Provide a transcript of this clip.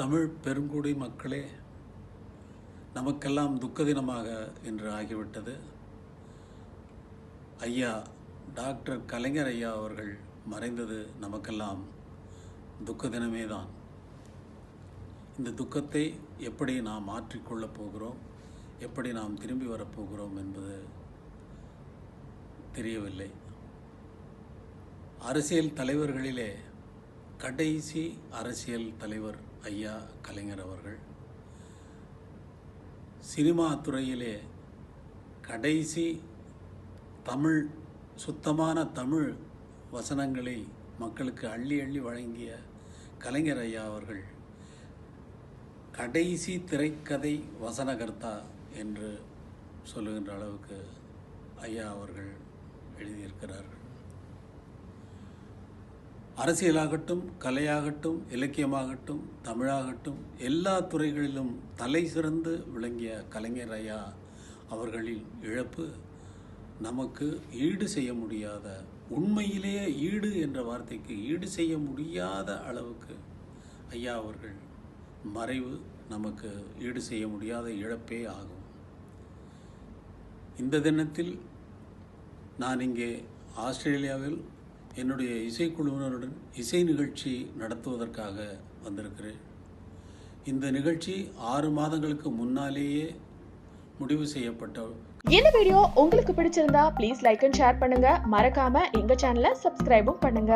தமிழ் பெருங்குடி மக்களே, நமக்கெல்லாம் துக்க தினமாக இன்று ஆகிவிட்டது. ஐயா டாக்டர் கலைஞர் ஐயா அவர்கள் மறைந்தது நமக்கெல்லாம் துக்க தினமே தான். இந்த துக்கத்தை எப்படி நாம் மாற்றிக்கொள்ளப் போகிறோம், எப்படி நாம் திரும்பி வரப்போகிறோம் என்பது தெரியவில்லை. அரசியல் தலைவர்களிலே கடைசி அரசியல் தலைவர் ஐயா கலைஞர் அவர்கள். சினிமா துறையிலே கடைசி தமிழ், சுத்தமான தமிழ் வசனங்களை மக்களுக்கு அள்ளி அள்ளி வழங்கிய கலைஞர் ஐயா அவர்கள் கடைசி திரைக்கதை வசனகர்த்தா என்று சொல்லுகின்ற அளவுக்கு ஐயா அவர்கள் எழுதியிருக்கிறார்கள். அரசியலாகட்டும், கலையாகட்டும், இலக்கியமாகட்டும், தமிழாகட்டும், எல்லா துறைகளிலும் தலை சிறந்து விளங்கிய கலைஞர் ஐயா அவர்களின் இழப்பு நமக்கு ஈடு செய்ய முடியாத, உண்மையிலேயே ஈடு என்ற வார்த்தைக்கு ஈடு செய்ய முடியாத அளவுக்கு ஐயா அவர்கள் மறைவு நமக்கு ஈடு செய்ய முடியாத இழப்பே ஆகும். இந்த தினத்தில் நான் இங்கே ஆஸ்திரேலியாவில் என்னுடைய இசைக்குழுவினருடன் இசை நிகழ்ச்சி நடத்துவதற்காக வந்திருக்கிறேன். இந்த நிகழ்ச்சி 6 மாதங்களுக்கு முன்னாலேயே முடிவு செய்யப்பட்ட. இந்த வீடியோ உங்களுக்கு பிடிச்சிருந்தா ப்ளீஸ் லைக் அண்ட் ஷேர் பண்ணுங்க. மறக்காம எங்க சேனலை சப்ஸ்கிரைபும் பண்ணுங்க.